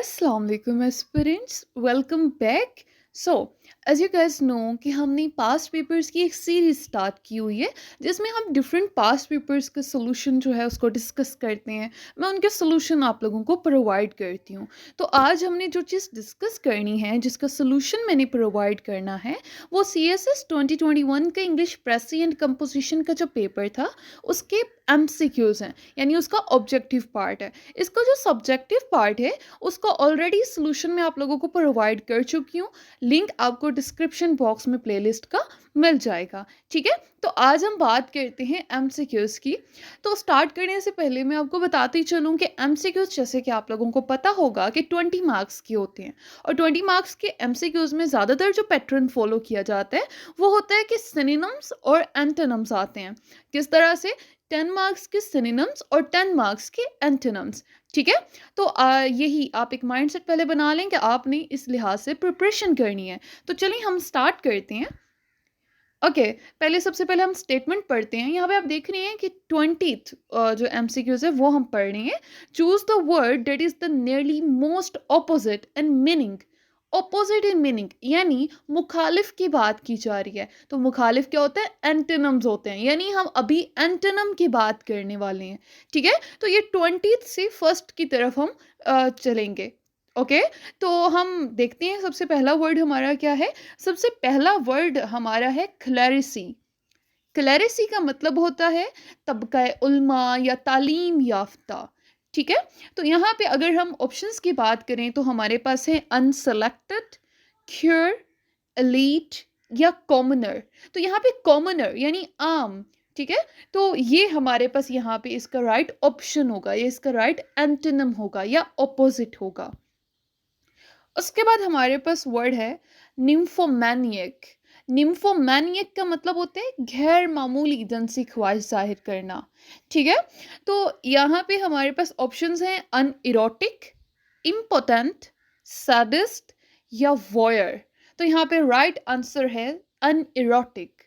Assalamu alaikum aspirants, welcome back. So, as you guys know कि हमने past papers की एक सीरीज स्टार्ट की हुई है जिसमें हम डिफरेंट पास्ट पेपर्स का सोल्यूशन जो है उसको डिस्कस करते हैं। मैं उनके सोल्यूशन आप लोगों को प्रोवाइड करती हूँ। तो आज हमने जो चीज़ डिस्कस करनी है, जिसका सोल्यूशन मैंने प्रोवाइड करना है, वो CSS 2021 का इंग्लिश प्रेसी एंड कंपोजिशन का जो पेपर था उसके MCQs हैं, यानी उसका ऑब्जेक्टिव पार्ट है। इसका जो सब्जेक्टिव पार्ट है उसका ऑलरेडी सोल्यूशन मैं आप लोगों को प्रोवाइड कर चुकी हूँ। लिंक आपको डिस्क्रिप्शन बॉक्स में प्लेलिस्ट का मिल जाएगा। ठीक है, तो आज हम बात करते हैं MCQs की। तो स्टार्ट करने से पहले मैं आपको बताती चलूँ कि MCQs जैसे कि आप लोगों को पता होगा कि 20 मार्क्स के होते हैं, और 20 मार्क्स के MCQs में ज़्यादातर जो पैटर्न फॉलो किया जाता है वो होता है कि सिनोनिम्स और एंटोनिम्स आते हैं। किस तरह से? 10 मार्क्स के सिनोनिम्स और 10 मार्क्स के एंटोनिम्स। ठीक है, तो यही आप एक माइंडसेट पहले बना लें कि आपने इस लिहाज से प्रिपरेशन करनी है। तो चलिए हम स्टार्ट करते हैं। ओके, पहले सबसे पहले हम स्टेटमेंट पढ़ते हैं। यहाँ पे आप देख रहे हैं कि 20th जो MCQs है वो हम पढ़ रहे हैं। Choose the word that is the nearly most opposite in meaning. Opposite in meaning यानी मुखालिफ की बात की जा रही है। तो मुखालिफ क्या होता है? एंटोनिम्स होते हैं, यानी हम अभी एंटोनिम की बात करने वाले हैं। ठीक है, तो ये 20th से फर्स्ट की तरफ हम चलेंगे। ओके, तो हम देखते हैं सबसे पहला वर्ड हमारा क्या है। सबसे पहला वर्ड हमारा है क्लैरिसी। क्लैरिसी का मतलब होता है तबका उल्मा या तालीम याफ्ता। ठीक है, तो यहाँ पे अगर हम ऑप्शंस की बात करें तो हमारे पास है अनसेलेक्टेड, क्योर, एलीट या कॉमनर। तो यहाँ पे कॉमनर यानी आम। ठीक है, तो ये हमारे पास यहाँ पे इसका राइट ऑप्शन होगा, ये इसका राइट एंटोनिम होगा या ऑपोजिट होगा। उसके बाद हमारे पास वर्ड है निम्फोमैनियक। निम्फोमैनियक का मतलब होता है गैर मामूली जिनसी ख्वाहिश जाहिर करना। ठीक है, तो यहाँ पे हमारे पास ऑप्शंस हैं अनइरोटिक, इम्पोटेंट, सैडिस्ट या वॉयर। तो यहाँ पे राइट आंसर है अनइरोटिक।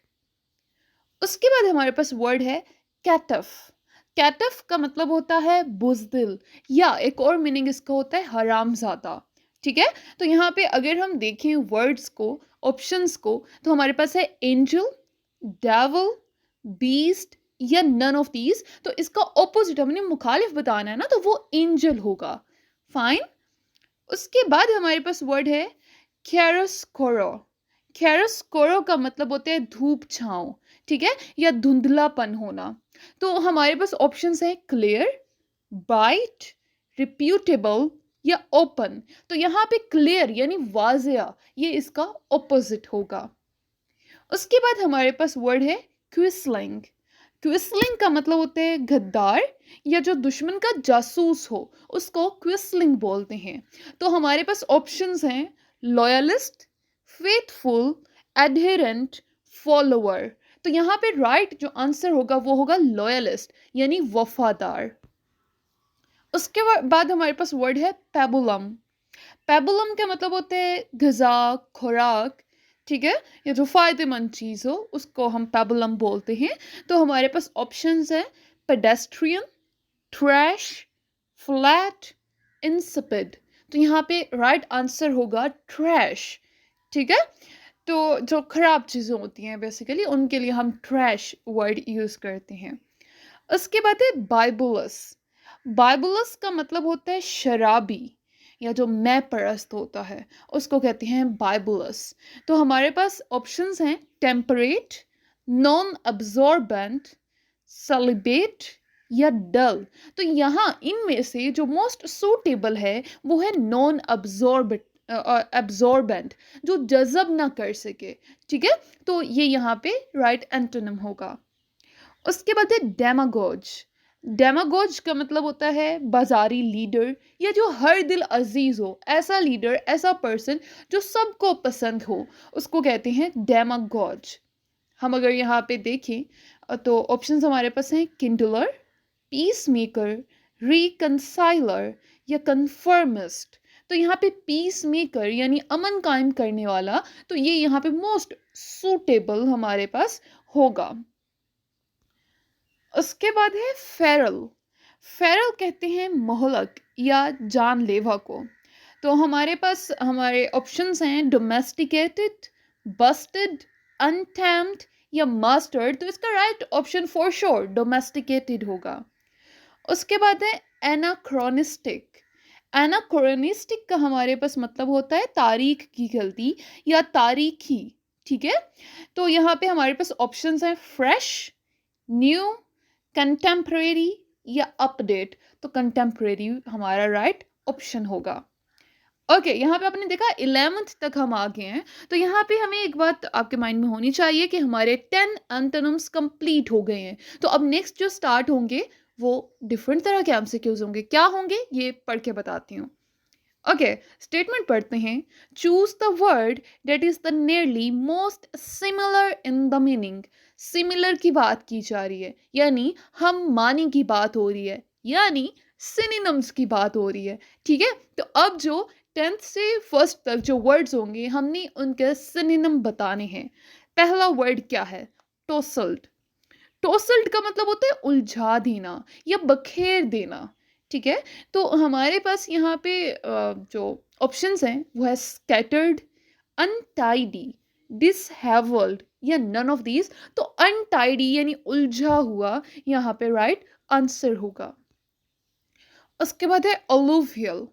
उसके बाद हमारे पास वर्ड है कैटफ। कैटफ का मतलब होता है बुज़दिल, या एक और मीनिंग इसका होता है हरामज़ादा। ठीक है, तो यहाँ पे अगर हम देखें वर्ड्स को, ऑप्शंस को, तो हमारे पास है एंजल, डेविल, बीस्ट या नन ऑफ दीज। तो इसका ऑपोजिट हमने मुखालिफ बताना है ना, तो वो एंजल होगा। फाइन। उसके बाद हमारे पास वर्ड है कैरोस्कोरो। कैरोस्कोरो का मतलब होता है धूप छांव। ठीक है, या धुंधलापन होना। तो हमारे पास ऑप्शंस है क्लियर, ब्राइट, रिप्यूटेबल या ओपन। तो यहाँ पे क्लियर यानी वाजिया, ये इसका ऑपोजिट होगा। उसके बाद हमारे पास वर्ड है क्विसलिंग। क्विसलिंग का मतलब होता है गद्दार, या जो दुश्मन का जासूस हो उसको क्विसलिंग बोलते हैं। तो हमारे पास ऑप्शंस हैं लॉयलिस्ट, फेथफुल, एडहेरेंट, फॉलोअर। तो यहाँ पे राइट जो आंसर होगा वो होगा लॉयलिस्ट यानी वफादार। उसके बाद हमारे पास वर्ड है पेबुलम। पेबुलम का मतलब होता है गज़ा, खुराक। ठीक है, या जो फ़ायदेमंद चीज़ हो उसको हम पेबुलम बोलते हैं। तो हमारे पास ऑप्शंस हैं पेडेस्ट्रियन, ट्रैश, फ्लैट, इंसिपिड। तो यहाँ पे राइट आंसर होगा ट्रैश। ठीक है, तो जो खराब चीज़ें होती हैं बेसिकली उनके लिए हम ट्रैश वर्ड यूज़ करते हैं। उसके बाद है बाइबुलस। बाइबुलस का मतलब होता है शराबी, या जो मैं परस्त होता है उसको कहते हैं बाइबुलस। तो हमारे पास ऑप्शंस हैं टेम्परेट, नॉन अब्जॉर्बेंट, सेलिब्रेट या डल। तो यहाँ इनमें से जो मोस्ट सूटेबल है वो है नॉन अब्जॉर्बेंट, जो जज़ब ना कर सके। ठीक है, तो ये यहाँ पे राइट एंटोनिम होगा। उसके बाद है डेमागोज। डेमागोज का मतलब होता है बाजारी लीडर, या जो हर दिल अजीज हो, ऐसा लीडर, ऐसा पर्सन जो सबको पसंद हो, उसको कहते हैं डेमागोज। हम अगर यहाँ पे देखें तो ऑप्शंस हमारे पास हैं किंडलर, पीस मेकर, रिकंसाइलर या कन्फर्मिस्ट। तो यहाँ पे पीस मेकर यानी अमन कायम करने वाला, तो ये यहाँ पे मोस्ट सूटेबल हमारे पास होगा। उसके बाद है फेरल। फेरल कहते हैं मोहलक या जानलेवा को। तो हमारे पास हमारे ऑप्शंस हैं डोमेस्टिकेटेड, बस्टेड, अनटैम्ड या मास्टर्ड। तो इसका right option for sure domesticated होगा। उसके बाद है एनाक्रोनिस्टिक। एनाक्रोनिस्टिक का हमारे पास मतलब होता है तारीख की गलती या तारीखी। ठीक है, तो यहाँ पे हमारे पास ऑप्शंस हैं फ्रेश, न्यू, कंटेम्परेरी या अपडेट। तो कंटेम्परेरी हमारा राइट ऑप्शन होगा। ओके, यहाँ पे आपने देखा 11th तक हम आ गए हैं। तो यहाँ पे हमें एक बात आपके माइंड में होनी चाहिए कि हमारे 10 एंटोनिम्स कंप्लीट हो गए हैं। तो अब नेक्स्ट जो स्टार्ट होंगे वो डिफरेंट तरह के एमसीक्यूज होंगे। क्या होंगे ये पढ़ के बताती हूँ। ओके, स्टेटमेंट पढ़ते हैं। Choose the word that is the nearly most similar in the meaning. Similar की बात की जा रही है, यानी हम मानी की बात हो रही है, यानी सिनोनिम्स की बात हो रही है। ठीक है, तो अब जो 10th से 1st तक जो वर्ड्स होंगे हमने उनके सिनोनिम बताने हैं। पहला वर्ड क्या है? टोसल्ड। टोसल्ड का मतलब होता है उलझा देना या बखेर देना। ठीक है, तो हमारे पास यहाँ पे जो ऑप्शंस हैं वो है स्कैटर्ड, अनटाइडी, डिसहेवल्ड या नन ऑफ दीज। तो अनटाइडी यानी उलझा हुआ यहाँ पे राइट आंसर होगा। उसके बाद है अलूवियल।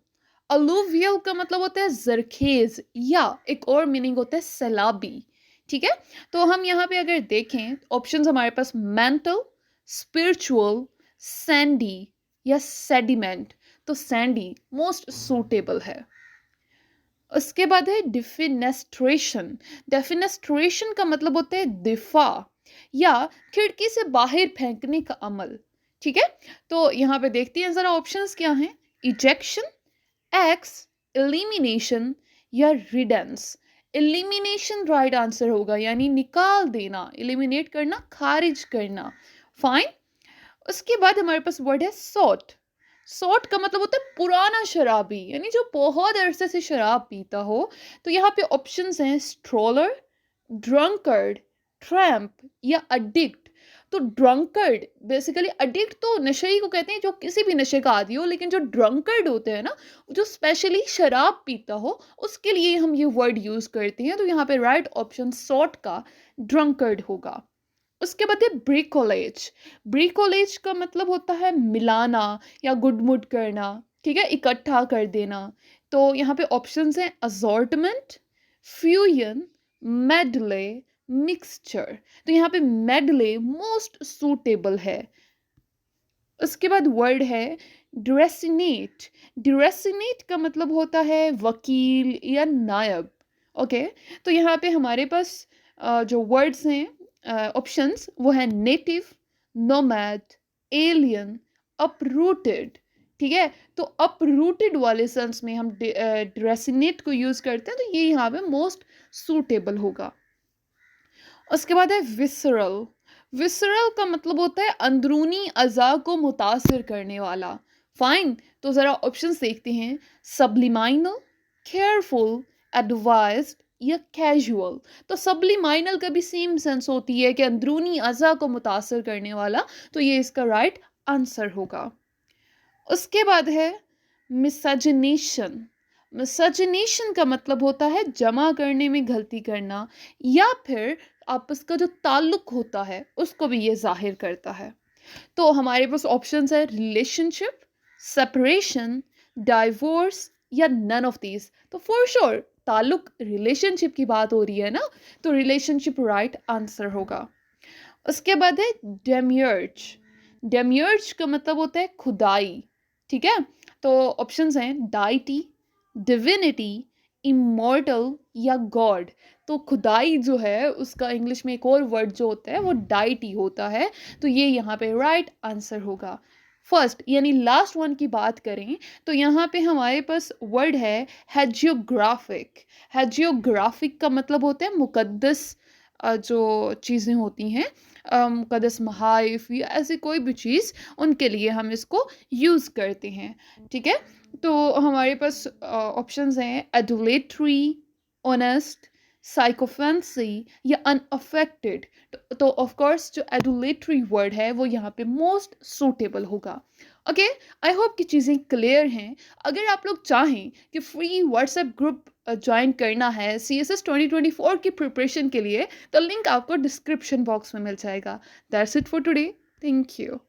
अलूवियल का मतलब होता है जरखेज या एक और मीनिंग होता है सैलाबी। ठीक है, तो हम यहाँ पे अगर देखें ऑप्शंस हमारे पास मेंटल, स्पिरिचुअल, सैंडी या सेडिमेंट। तो सैंडी मोस्ट सूटेबल है। उसके बाद है डिफिनेस्ट्रेशन। डेफिनेस्ट्रेशन का मतलब होता है दिफा या खिड़की से बाहर फेंकने का अमल। ठीक है, तो यहाँ पे देखते हैं जरा ऑप्शंस क्या हैं। इजेक्शन, एक्स, एलिमिनेशन या रिडेंस। एलिमिनेशन राइट आंसर होगा, यानी निकाल देना, एलिमिनेट करना, खारिज करना। फाइन। उसके बाद हमारे पास वर्ड है सॉट। सॉट का मतलब होता है पुराना शराबी, यानी जो बहुत अरसे से शराब पीता हो। तो यहाँ पे ऑप्शंस हैं स्ट्रोलर, ड्रंकर्ड, ट्रैम्प या अडिक्ट। तो ड्रंकर्ड बेसिकली, अडिक्ट तो नशे को कहते हैं जो किसी भी नशे का आदी हो, लेकिन जो ड्रंकर्ड होते हैं ना, जो स्पेशली शराब पीता हो, उसके लिए हम ये वर्ड यूज करते हैं। तो यहाँ पे राइट ऑप्शन सॉट का ड्रंकर्ड होगा। उसके बाद है ब्रिकोलेज। ब्रिकोलेज का मतलब होता है मिलाना या गुडमुड करना। ठीक है, इकट्ठा कर देना। तो यहाँ पे ऑप्शंस हैं असॉर्टमेंट, फ्यूजन, मेडले, मिक्सचर। तो यहाँ पे मेडले मोस्ट सूटेबल है। उसके बाद वर्ड है ड्रेसिनेट। ड्रेसिनेट का मतलब होता है वकील या नायब। ओके, तो यहाँ पे हमारे पास जो वर्ड्स हैं ऑप्शंस वो है नेटिव, नोमैड, एलियन, अपरूटेड। ठीक है, तो अपरूटेड वाले सेंस में हम ड्रेसिनेट को यूज करते हैं, तो ये यहाँ पे मोस्ट सूटेबल होगा। उसके बाद है विसरल। विसरल का मतलब होता है अंदरूनी अज़ा को मुतासर करने वाला। फाइन, तो ज़रा ऑप्शंस देखते हैं। सब्लिमाइनल, केयरफुल, एडवाइज्ड या कैजुअल। तो सब्लिमाइनल का भी सेम सेंस होती है कि अंदरूनी अज़ा को मुतासर करने वाला। तो ये इसका राइट आंसर होगा। उसके बाद है मिसजनेशन। मिसजनेशन का मतलब होता है जमा करने में गलती करना, या फिर आपस का जो ताल्लुक होता है उसको भी ये जाहिर करता है। तो हमारे पास ऑप्शंस है रिलेशनशिप, सेपरेशन, डाइवोर्स या नन ऑफ दीज। तो फॉर श्योर ताल्लुक रिलेशनशिप की बात हो रही है ना, तो रिलेशनशिप राइट आंसर होगा। उसके बाद है डेमियर्ज। डेमियर्ज का मतलब होता है खुदाई। ठीक है, तो ऑप्शंस हैं डाइटी, डिविनिटी, इमॉर्टल या गॉड। तो खुदाई जो है उसका इंग्लिश में एक और वर्ड जो होता है वो डाइटी होता है। तो ये यहाँ पे राइट आंसर होगा। फर्स्ट यानी लास्ट वन की बात करें तो यहाँ पे हमारे पास वर्ड है हैजियोग्राफिक। हैजियोग्राफिक का मतलब होता है मुकद्दस जो चीज़ें होती हैं, मुकद्दस महाइफ या ऐसी कोई भी चीज़, उनके लिए हम इसको यूज़ करते हैं। ठीक है, तो हमारे पास ऑप्शंस हैं एडुलेटरी, ऑनेस्ट, साइकोफेंसी या अनअफेक्टेड। तो ऑफ कोर्स जो एडुलेटरी वर्ड है वो यहाँ पे मोस्ट सूटेबल होगा। ओके, आई होप कि चीज़ें क्लियर हैं। अगर आप लोग चाहें कि फ्री व्हाट्सएप ग्रुप ज्वाइन करना है सी एस एस 2024 की प्रिपरेशन के लिए, तो लिंक आपको डिस्क्रिप्शन बॉक्स में मिल जाएगा। That's it for today. Thank you.